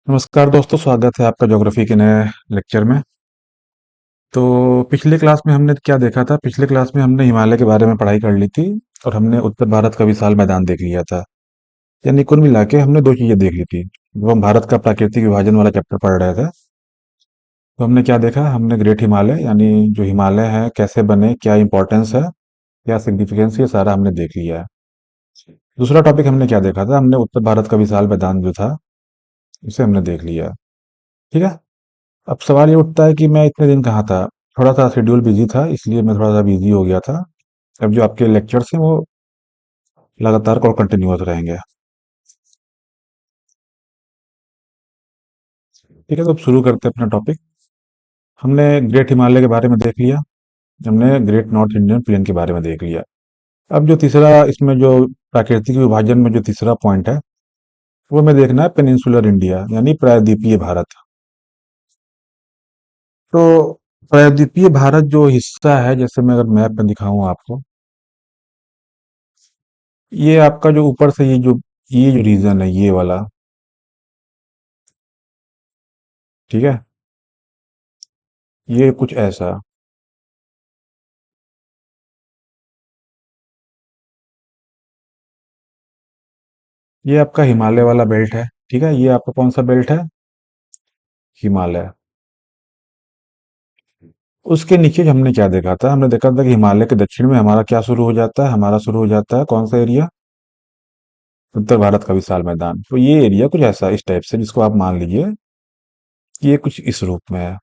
नमस्कार दोस्तों, स्वागत है आपका ज्योग्राफी के नए लेक्चर में। तो पिछले क्लास में हमने क्या देखा था? पिछले क्लास में हमने हिमालय के बारे में पढ़ाई कर ली थी और हमने उत्तर भारत का विशाल मैदान देख लिया था। यानी कुल मिला के हमने दो चीजें देख ली थी। जब हम भारत का प्राकृतिक विभाजन वाला चैप्टर पढ़ रहे थे तो हमने क्या देखा? हमने ग्रेट हिमालय यानी जो हिमालय है कैसे बने, क्या इंपॉर्टेंस है, क्या सिग्निफिकेंस, ये सारा हमने देख लिया है। दूसरा टॉपिक हमने क्या देखा था? हमने उत्तर भारत का विशाल मैदान जो था उसे हमने देख लिया। ठीक है। अब सवाल ये उठता है कि मैं इतने दिन कहाँ था? थोड़ा सा शेड्यूल बिजी था, इसलिए मैं थोड़ा सा बिजी हो गया था। अब जो आपके लेक्चर्स हैं वो लगातार और कंटिन्यूअस रहेंगे। ठीक है, तो अब शुरू करते हैं अपना टॉपिक। हमने ग्रेट हिमालय के बारे में देख लिया। हमने ग्रेट नॉर्थ इंडियन प्लेन के बारे में देख लिया। अब जो तीसरा इसमें जो प्राकृतिक विभाजन में जो तीसरा पॉइंट है वो हमें देखना है पेनिनसुलर इंडिया यानी प्रायद्वीपीय भारत। तो प्रायद्वीपीय भारत जो हिस्सा है, जैसे मैं अगर मैप में दिखाऊं आपको, ये आपका जो ऊपर से ये जो रीजन है ये वाला, ठीक है, ये कुछ ऐसा, ये आपका हिमालय वाला बेल्ट है। ठीक है, ये आपका कौन सा बेल्ट है? हिमालय। उसके नीचे हमने क्या देखा था? हमने देखा था कि हिमालय के दक्षिण में हमारा क्या शुरू हो जाता है? हमारा शुरू हो जाता है कौन सा एरिया? उत्तर भारत का विशाल मैदान। तो ये एरिया कुछ ऐसा इस टाइप से, जिसको आप मान लीजिए कि ये कुछ इस रूप में है।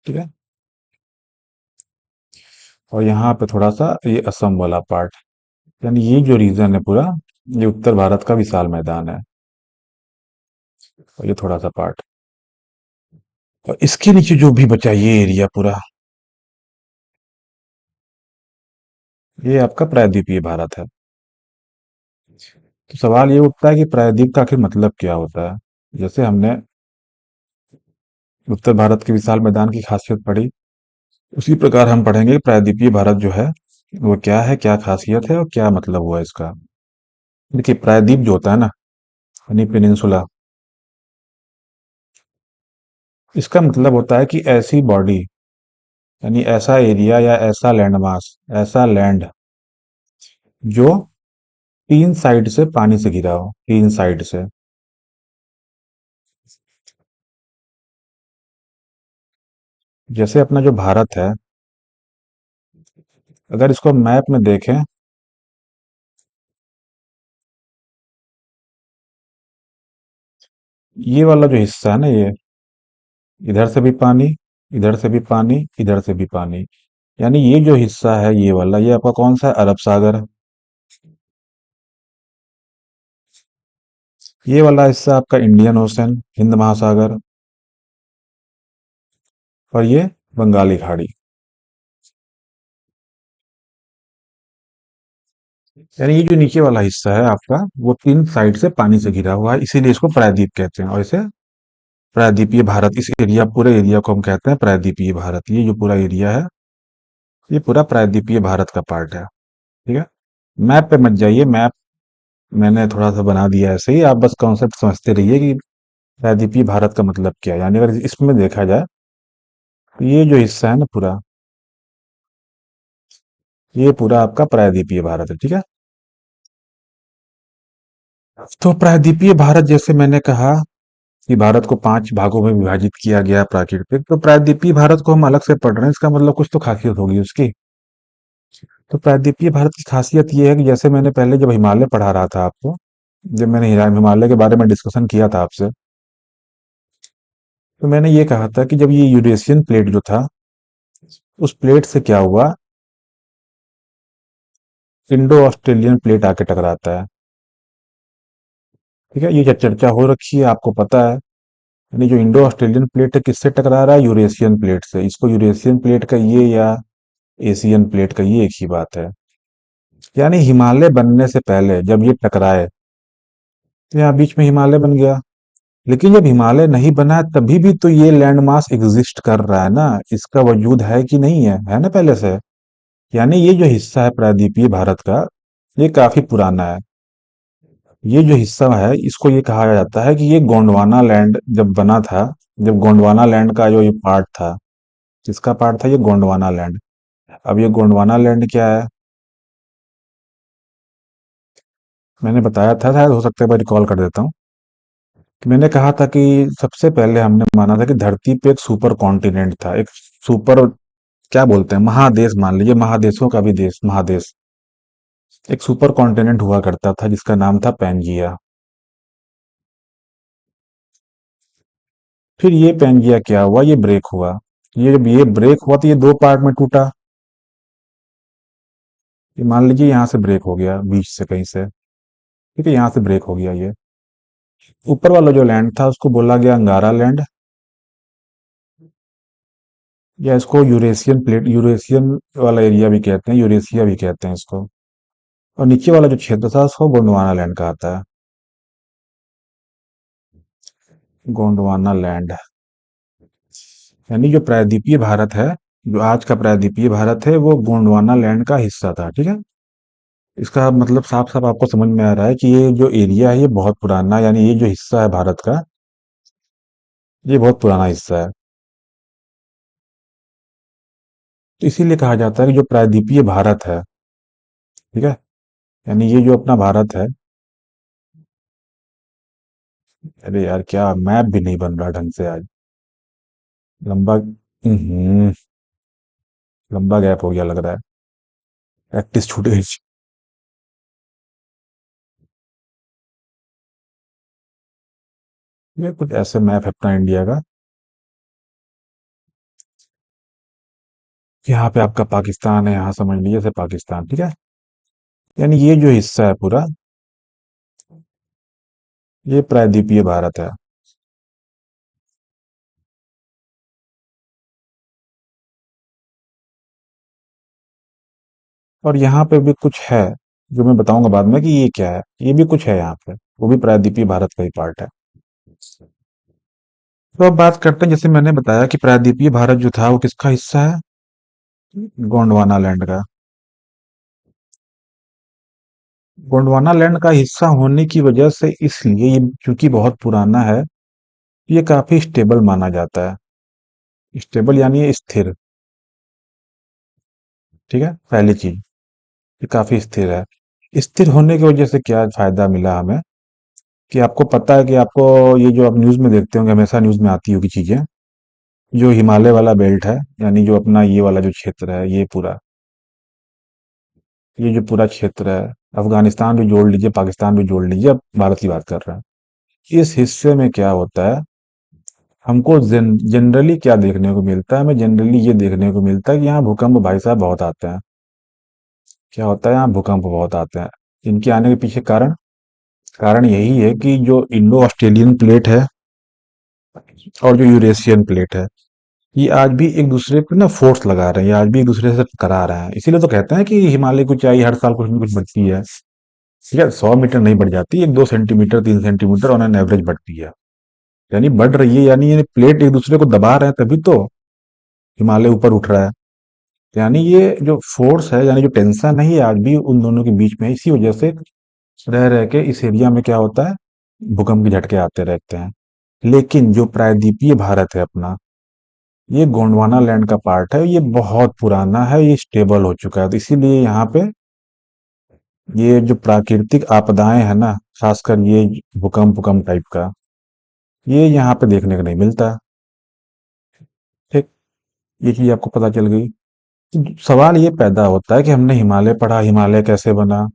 ठीक है। और यहाँ पे थोड़ा सा ये असम वाला पार्ट, यानी ये जो रीजन है पूरा, ये उत्तर भारत का विशाल मैदान है। और ये थोड़ा सा पार्ट, और इसके नीचे जो भी बचा ये एरिया पूरा, ये आपका प्रायद्वीपीय भारत है। तो सवाल ये उठता है कि प्रायद्वीप का आखिर मतलब क्या होता है? जैसे हमने उत्तर भारत के विशाल मैदान की खासियत पढ़ी, उसी प्रकार हम पढ़ेंगे कि प्रायद्वीपीय भारत जो है वो क्या है, क्या खासियत है और क्या मतलब हुआ इसका। देखिए, प्रायद्वीप जो होता है ना, यानी पेनिनसुला, इसका मतलब होता है कि ऐसी बॉडी, यानी ऐसा एरिया या ऐसा लैंड मास, ऐसा लैंड जो तीन साइड से पानी से घिरा हो, तीन साइड से। जैसे अपना जो भारत है, अगर इसको मैप में देखें, ये वाला जो हिस्सा है ना, ये इधर से भी पानी, इधर से भी पानी, इधर से भी पानी, यानी ये जो हिस्सा है ये वाला, ये आपका कौन सा है? अरब सागर। ये वाला हिस्सा आपका इंडियन ओशन, हिंद महासागर। और ये बंगाली खाड़ी। यानी ये जो नीचे वाला हिस्सा है आपका, वो तीन साइड से पानी से घिरा हुआ है, इसीलिए इसको प्रायद्वीप कहते हैं। और इसे प्रायद्वीपीय भारत, इस एरिया, पूरे एरिया को हम कहते हैं प्रायद्वीपीय भारत। ये जो पूरा एरिया है ये पूरा प्रायद्वीपीय भारत का पार्ट है। ठीक है। मैप पे मत जाइए, मैप मैंने थोड़ा सा बना दिया है ऐसे ही, आप बस कॉन्सेप्ट समझते रहिए कि प्रायद्वीपीय भारत का मतलब क्या है। यानी अगर इसमें देखा जाए तो ये जो हिस्सा है ना पूरा, ये पूरा आपका प्रायद्वीपीय भारत है। ठीक है। तो प्रायद्वीपीय भारत, जैसे मैंने कहा कि भारत को पांच भागों में विभाजित किया गया है प्राकृतिक, तो प्रायद्वीपीय भारत को हम अलग से पढ़ रहे हैं, इसका मतलब कुछ तो खासियत होगी उसकी। तो प्रायद्वीपीय भारत की खासियत ये है कि जैसे मैंने पहले जब हिमालय पढ़ा रहा था आपको, जब मैंने हिमालय के बारे में डिस्कशन किया था आपसे, तो मैंने ये कहा था कि जब ये यूरेशियन प्लेट जो था, उस प्लेट से क्या हुआ, इंडो ऑस्ट्रेलियन प्लेट आके टकराता है। ठीक है, ये चर्चा हो रखी है, आपको पता है। यानी जो इंडो ऑस्ट्रेलियन प्लेट है किससे टकरा रहा है? यूरेशियन प्लेट से। इसको यूरेशियन प्लेट का ये या एशियन प्लेट का ये एक ही बात है। यानी हिमालय बनने से पहले जब ये टकराए तो यहाँ बीच में हिमालय बन गया। लेकिन जब हिमालय नहीं बना तभी भी तो ये लैंड मास एग्जिस्ट कर रहा है ना, इसका वजूद है कि नहीं है ना पहले से। यानी ये जो हिस्सा है प्रायद्वीपीय भारत का, ये काफी पुराना है। ये जो हिस्सा है इसको ये कहा जाता है कि ये गोंडवाना लैंड जब बना था, जब गोंडवाना लैंड का जो ये पार्ट था, किसका पार्ट था ये गोंडवाना लैंड। अब ये गोंडवाना लैंड क्या है, मैंने बताया था, शायद हो सकता है मैं रिकॉल कर देता हूँ, कि मैंने कहा था कि सबसे पहले हमने माना था कि धरती पे एक सुपर कॉन्टिनेंट था, एक सुपर, क्या बोलते हैं, महादेश, मान लीजिए महादेशों का भी देश, महादेश, एक सुपर कॉन्टिनेंट हुआ करता था जिसका नाम था पैंजिया। फिर ये पैंजिया क्या हुआ, ये ब्रेक हुआ। ये जब ये ब्रेक हुआ तो ये दो पार्ट में टूटा। ये मान लीजिए यहाँ से ब्रेक हो गया बीच से कहीं से, ठीक है, यहाँ से ब्रेक हो गया ये। ऊपर वाला जो लैंड था उसको बोला गया अंगारा लैंड, या इसको यूरेशियन प्लेट, यूरेशियन वाला एरिया भी कहते हैं, यूरेशिया भी कहते हैं इसको। और नीचे वाला जो क्षेत्र था उसको गोंडवाना लैंड कहता है। गोंडवाना लैंड, यानी जो प्रायद्वीपीय भारत है, जो आज का प्रायद्वीपीय भारत है, वो गोंडवाना लैंड का हिस्सा था, ठीक है। इसका मतलब साफ साफ आपको समझ में आ रहा है कि ये जो एरिया है ये बहुत पुराना, यानी ये जो हिस्सा है भारत का, ये बहुत पुराना हिस्सा है। तो इसीलिए कहा जाता है कि जो प्रायद्वीपीय भारत है, ठीक है, यानी ये जो अपना भारत है। अरे यार, क्या मैप भी नहीं बन रहा ढंग से आज, लंबा, लंबा गैप हो गया लग रहा है, प्रैक्टिस छूट गई। ये कुछ ऐसे मैप है अपना इंडिया का, यहाँ पे आपका पाकिस्तान है, यहाँ समझ लीजिए से पाकिस्तान, ठीक है। यानी ये जो हिस्सा है पूरा, ये प्रायद्वीपीय भारत है। और यहाँ पे भी कुछ है जो मैं बताऊंगा बाद में कि ये क्या है, ये भी कुछ है यहाँ पे, वो भी प्रायद्वीपीय भारत का ही पार्ट है। तो अब बात करते हैं, जैसे मैंने बताया कि प्रायद्वीपीय भारत जो था वो किसका हिस्सा है, गोंडवाना लैंड का। गोंडवाना लैंड का हिस्सा होने की वजह से, इसलिए ये चूंकि बहुत पुराना है, ये काफी स्टेबल माना जाता है। स्टेबल यानी ये स्थिर, ठीक है, पहली चीज, ये काफी स्थिर है। स्थिर होने की वजह से क्या फायदा मिला हमें, कि आपको पता है कि आपको, ये जो आप न्यूज में देखते होंगे, हमेशा न्यूज में आती होगी चीजें, जो हिमालय वाला बेल्ट है, यानी जो अपना ये वाला जो क्षेत्र है, ये पूरा, ये जो पूरा क्षेत्र है, अफगानिस्तान भी जोड़ लीजिए, पाकिस्तान भी जोड़ लीजिए, अब भारत की बात कर रहे हैं, इस हिस्से में क्या होता है, हमको जनरली क्या देखने को मिलता है, हमें जनरली ये देखने को मिलता है कि यहाँ भूकंप भाई साहब बहुत आते हैं। क्या होता है, यहाँ भूकंप बहुत आते हैं। इनके आने के पीछे कारण, कारण यही है कि जो इंडो ऑस्ट्रेलियन प्लेट है और जो यूरेशियन प्लेट है, ये आज भी एक दूसरे पे ना फोर्स लगा रहे हैं, ये आज भी एक दूसरे से टकरा रहे हैं। इसीलिए तो कहते हैं कि हिमालय की ऊंचाई हर साल कुछ न कुछ बढ़ती है, ठीक है, 100 मीटर नहीं बढ़ जाती, 1-2 centimetre 3 centimetre on an average बढ़ती है। यानी बढ़ रही है, यानी ये प्लेट एक दूसरे को दबा रहे हैं, तभी तो हिमालय ऊपर उठ रहा है। यानी ये जो फोर्स है, यानी जो टेंशन है, ये आज भी उन दोनों के बीच में है। इसी वजह से रह रह के इस एरिया में क्या होता है, भूकंप के झटके आते रहते हैं। लेकिन जो प्रायद्वीपीय भारत है अपना, ये गोंडवाना लैंड का पार्ट है, ये बहुत पुराना है, ये स्टेबल हो चुका है, तो इसीलिए यहाँ पे ये जो प्राकृतिक आपदाएं है ना, खासकर ये भूकंप भूकंप टाइप का, ये यहाँ पे देखने को नहीं मिलता। ठीक, ये चीज आपको पता चल गई। तो सवाल ये पैदा होता है कि हमने हिमालय पढ़ा, हिमालय कैसे बना,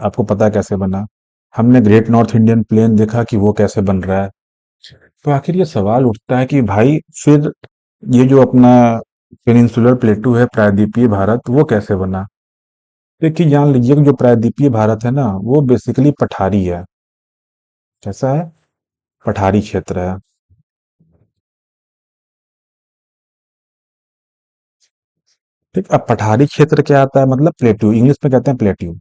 आपको पता है कैसे बना। हमने ग्रेट नॉर्थ इंडियन प्लेन देखा कि वो कैसे बन रहा है। तो आखिर ये सवाल उठता है कि भाई फिर ये जो अपना पेनिनसुलर प्लेटू है, प्रायद्वीपीय भारत, वो कैसे बना। देखिए, जान लीजिए कि जो प्रायद्वीपीय भारत है ना, वो बेसिकली पठारी है। कैसा है, पठारी क्षेत्र है। ठीक, अब पठारी क्षेत्र क्या आता है, मतलब प्लेट्यू, इंग्लिश में कहते हैं प्लेट्यू।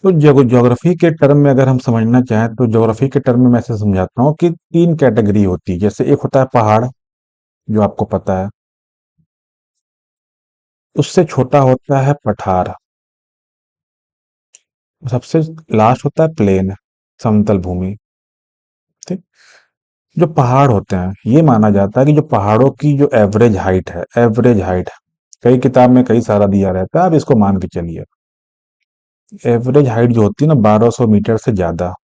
तो ज्योग्राफी के टर्म में अगर हम समझना चाहें, तो ज्योग्राफी के टर्म में मैं ऐसे समझाता हूँ कि तीन कैटेगरी होती है। जैसे एक होता है पहाड़, जो आपको पता है, उससे छोटा होता है पठार, सबसे लास्ट होता है प्लेन, समतल भूमि। ठीक। जो पहाड़ होते हैं, ये माना जाता है कि जो पहाड़ों की जो एवरेज हाइट है, कई किताब में कई सारा दिया रहता है, आप इसको मान के चलिए। एवरेज हाइट जो होती है ना 1200 मीटर से ज्यादा,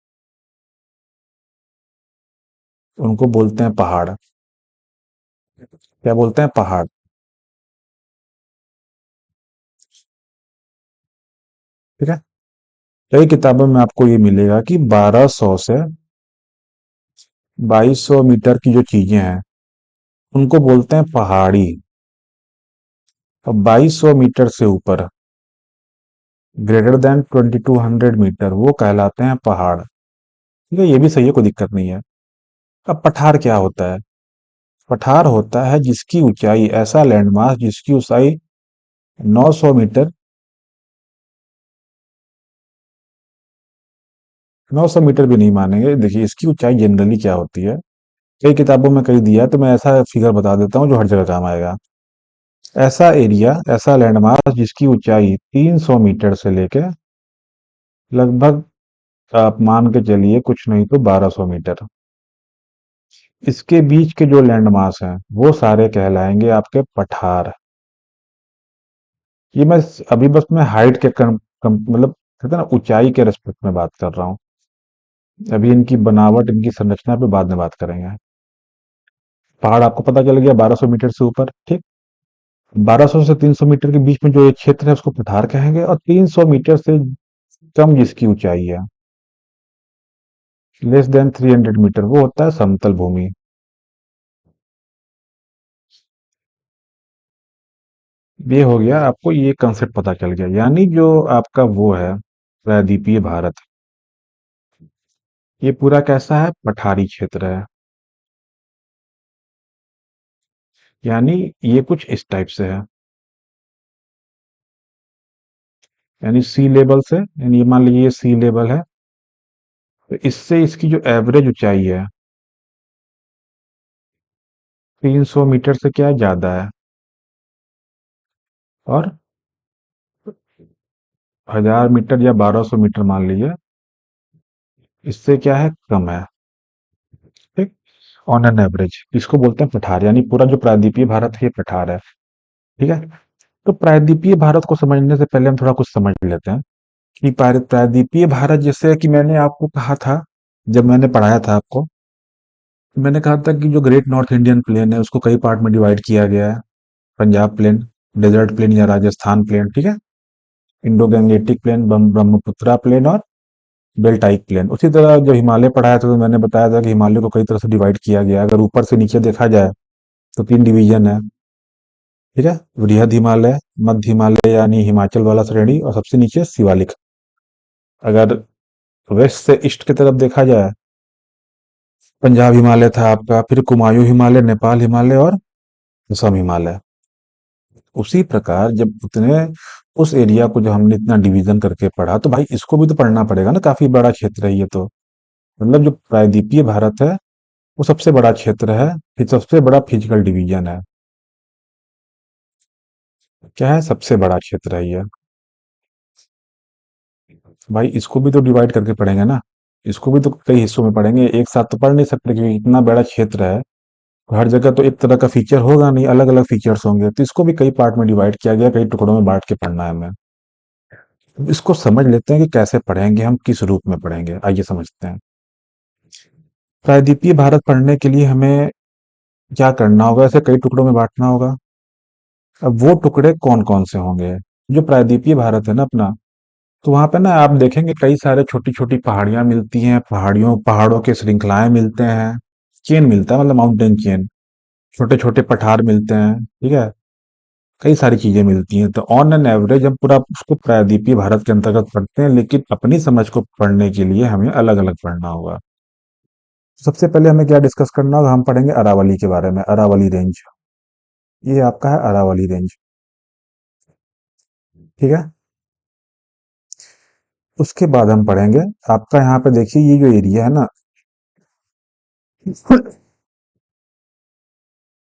उनको बोलते हैं पहाड़। क्या बोलते हैं? पहाड़। ठीक है। कई किताबों में आपको ये मिलेगा कि 1200 से 2200 मीटर की जो चीजें हैं, उनको बोलते हैं पहाड़ी। अब 2200 मीटर से ऊपर, ग्रेटर देन 2200 मीटर, वो कहलाते हैं पहाड़। ठीक है, ये भी सही है, कोई दिक्कत नहीं है। अब पठार क्या होता है? पठार होता है जिसकी ऊंचाई, ऐसा लैंडमार्क जिसकी ऊंचाई 900 मीटर, 900 मीटर भी नहीं मानेंगे। देखिए, इसकी ऊंचाई जनरली क्या होती है, कई किताबों में कई दिया है, तो मैं ऐसा फिगर बता देता हूँ जो हर जगह काम आएगा। ऐसा एरिया, ऐसा लैंडमार्क जिसकी ऊंचाई 300 मीटर से लेके लगभग, आप मान के चलिए कुछ नहीं तो 1200 मीटर, इसके बीच के जो लैंडमार्क हैं वो सारे कहलाएंगे आपके पठार। ये मैं अभी बस मैं हाइट के मतलब कहते हैं ना ऊंचाई के रेस्पेक्ट में बात कर रहा हूँ। अभी इनकी बनावट, इनकी संरचना पे बाद में बात करेंगे। पहाड़ आपको पता चल गया 1200 मीटर से ऊपर। ठीक। 1200 से 300 मीटर के बीच में जो एक क्षेत्र है उसको पठार कहेंगे, और 300 मीटर से कम जिसकी ऊंचाई है, लेस देन 300 मीटर, वो होता है समतल भूमि। ये हो गया, आपको ये कंसेप्ट पता चल गया। यानी जो आपका वो है प्रायद्वीपीय भारत, ये पूरा कैसा है? पठारी क्षेत्र है। यानी ये कुछ इस टाइप से है। यानी सी लेवल से, यानी ये मान लीजिए ये सी लेवल है, तो इससे इसकी जो एवरेज ऊंचाई है 300 मीटर से क्या है? ज्यादा है। और 1000 मीटर या 1200 मीटर मान लीजिए, इससे क्या है? कम है। ठीक। ऑन एन एवरेज इसको बोलते हैं पठार। यानी पूरा जो प्रायद्वीपीय भारत है ये पठार है। ठीक है। तो प्रायद्वीपीय भारत को समझने से पहले हम थोड़ा कुछ समझ लेते हैं कि प्रायद्वीपीय भारत, जैसे कि मैंने आपको कहा था, जब मैंने पढ़ाया था आपको, मैंने कहा था कि जो ग्रेट नॉर्थ इंडियन प्लेन है उसको कई पार्ट में डिवाइड किया गया है। पंजाब प्लेन, डेजर्ट प्लेन या राजस्थान प्लेन, ठीक है, Indo Gangetic plain, Brahmaputra plain, और बेल्टाइक प्लेन। उसी तरह जब हिमालय पढ़ाया था तो मैंने बताया था कि हिमालय को कई तरह से डिवाइड किया गया है। अगर ऊपर से नीचे देखा जाए तो 3 डिवीजन है। ठीक है। वृहद हिमालय, मध्य हिमालय यानी हिमाचल वाला श्रेणी, और सबसे नीचे शिवालिक। अगर वेस्ट से ईस्ट की तरफ देखा जाए, पंजाब हिमालय था आपका, फिर कुमायूं हिमालय, नेपाल हिमालय, और असम हिमालय। उसी प्रकार जब उतने, उस एरिया को जब हमने इतना डिवीजन करके पढ़ा, तो भाई इसको भी तो पढ़ना पड़ेगा ना, काफी बड़ा क्षेत्र है ये तो। मतलब जो प्रायद्वीपीय भारत है वो सबसे बड़ा क्षेत्र है, फिर सबसे बड़ा फिजिकल डिवीजन है। क्या है? सबसे बड़ा क्षेत्र है ये। भाई इसको भी तो डिवाइड करके पढ़ेंगे ना, इसको भी तो कई हिस्सों में पढ़ेंगे, एक साथ तो पढ़ नहीं सकते क्योंकि इतना बड़ा क्षेत्र है। हर जगह तो एक तरह का फीचर होगा नहीं, अलग अलग फीचर्स होंगे, तो इसको भी कई पार्ट में डिवाइड किया गया, कई टुकड़ों में बांट के पढ़ना है हमें। इसको समझ लेते हैं कि कैसे पढ़ेंगे, हम किस रूप में पढ़ेंगे, आइए समझते हैं। प्रायद्वीपीय भारत पढ़ने के लिए हमें क्या करना होगा? ऐसे कई टुकड़ों में बांटना होगा। अब वो टुकड़े कौन कौन से होंगे? जो प्रायद्वीपीय भारत है ना अपना, तो वहां पे ना आप देखेंगे कई सारे छोटी छोटी पहाड़ियां मिलती हैं, पहाड़ों के श्रृंखलाएं मिलते हैं, चेन मिलता है, मतलब माउंटेन चेन। छोटे छोटे पठार मिलते हैं। ठीक है। कई सारी चीजें मिलती हैं, तो ऑन एन एवरेज हम पूरा उसको प्रायद्वीपीय भारत के अंतर्गत पढ़ते हैं, लेकिन अपनी समझ को पढ़ने के लिए हमें अलग अलग पढ़ना होगा। सबसे पहले हमें क्या डिस्कस करना होगा? हम पढ़ेंगे अरावली के बारे में, अरावली रेंज। ये आपका है अरावली रेंज। ठीक है। उसके बाद हम पढ़ेंगे, आपका यहाँ पे देखिए ये जो एरिया है ना,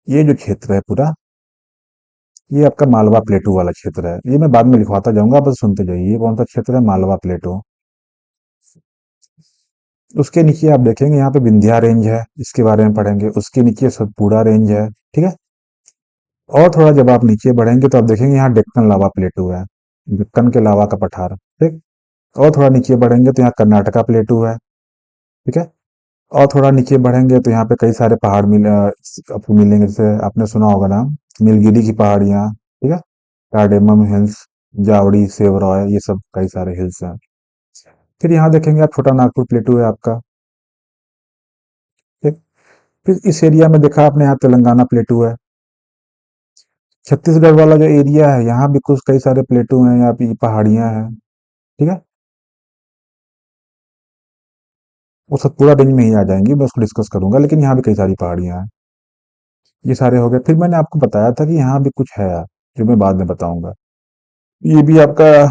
ये जो क्षेत्र है पूरा, ये आपका मालवा प्लेटू वाला क्षेत्र है। ये मैं बाद में लिखवाता जाऊंगा, बस सुनते जाइए। ये कौन सा क्षेत्र है? मालवा प्लेटू। उसके नीचे आप देखेंगे यहाँ पे विंध्या रेंज है, इसके बारे में पढ़ेंगे। उसके नीचे सतपुड़ा रेंज है, ठीक है। और थोड़ा जब आप नीचे बढ़ेंगे तो आप देखेंगे यहाँ डेक्कन लावा प्लेटू है, डेक्कन के लावा का पठार, ठीक। और थोड़ा नीचे बढ़ेंगे तो यहाँ कर्नाटका प्लेटू है, ठीक है। और थोड़ा नीचे बढ़ेंगे तो यहाँ पे कई सारे पहाड़ आपको मिलेंगे, जैसे आपने सुना होगा नाम नीलगिरी की पहाड़ियाँ, ठीक है। कार्डेमम हिल्स, जावड़ी, सेवरॉय, ये सब कई सारे हिल्स हैं। फिर यहाँ देखेंगे आप छोटा नागपुर प्लेटू है आपका, ठीक। फिर इस एरिया में देखा आपने यहाँ तेलंगाना प्लेटू है। छत्तीसगढ़ वाला जो एरिया है यहाँ भी कुछ कई सारे प्लेटू हैं, यहाँ पे पहाड़ियाँ हैं, ठीक है। वो सब पूरा रेंज में ही आ जाएंगी, मैं उसको डिस्कस करूंगा, लेकिन यहाँ भी कई सारी पहाड़ियाँ हैं। ये सारे हो गए। फिर मैंने आपको बताया था कि यहाँ भी कुछ है यार, जो मैं बाद में बताऊंगा। ये भी आपका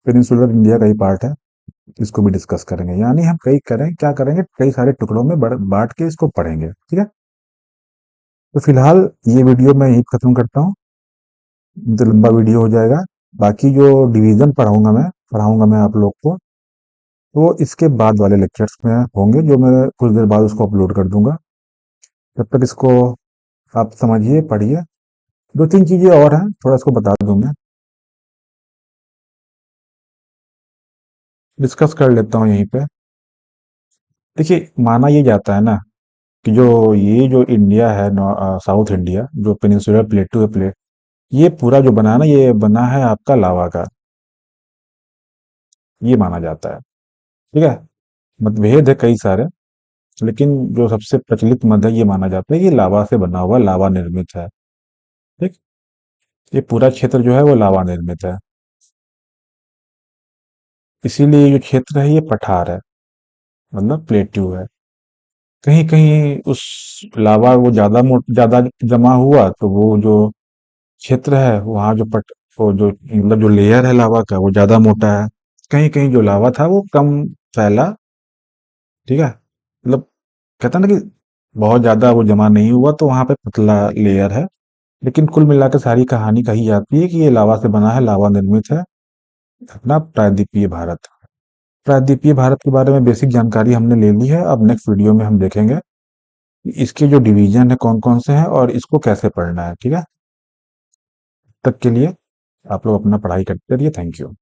पेनिनसुलर इंडिया का ही पार्ट है, इसको भी डिस्कस करेंगे। यानी हम क्या करेंगे, कई सारे टुकड़ों में बांट के इसको पढ़ेंगे, ठीक है। तो फिलहाल ये वीडियो मैं यही खत्म करता हूँ, तो लंबा वीडियो हो जाएगा। बाकी जो डिवीजन पढ़ाऊंगा मैं आप लोग को, वो इसके बाद वाले लेक्चर्स में होंगे, जो मैं कुछ देर बाद उसको अपलोड कर दूंगा। तब तक इसको आप समझिए, पढ़िए। दो तीन चीजें और हैं, थोड़ा इसको बता दूं मैं, डिस्कस कर लेता हूँ यहीं पे। देखिए, माना ये जाता है ना कि जो इंडिया है, साउथ इंडिया, जो पेनिनसुलर प्लेटू है, ये पूरा जो बना है ना, ये बना है आपका लावा का, ये माना जाता है, ठीक है। मतभेद है कई सारे, लेकिन जो सबसे प्रचलित मत है, ये माना जाता है कि लावा से बना हुआ, लावा निर्मित है, ठीक। ये पूरा क्षेत्र जो है वो लावा निर्मित है, इसीलिए ये जो क्षेत्र है ये पठार है, मतलब प्लेट्यू है। कहीं कहीं उस लावा वो ज्यादा जमा हुआ, तो वो जो क्षेत्र है वहाँ वो जो मतलब जो लेयर है लावा का, वो ज्यादा मोटा है। कहीं कहीं जो लावा था वो कम फैला, ठीक है। मतलब कहता ना कि बहुत ज्यादा वो जमा नहीं हुआ, तो वहां पे पतला लेयर है। लेकिन कुल मिलाकर सारी कहानी कही जाती है कि ये लावा से बना है, लावा निर्मित है अपना प्रायद्वीपीय भारत। प्रायद्वीपीय भारत के बारे में बेसिक जानकारी हमने ले ली है। अब नेक्स्ट वीडियो में हम देखेंगे कि इसके जो डिवीजन है कौन कौन से हैं और इसको कैसे पढ़ना है, ठीक है। तब तक के लिए आप लोग अपना पढ़ाई करते रहिए। Thank you.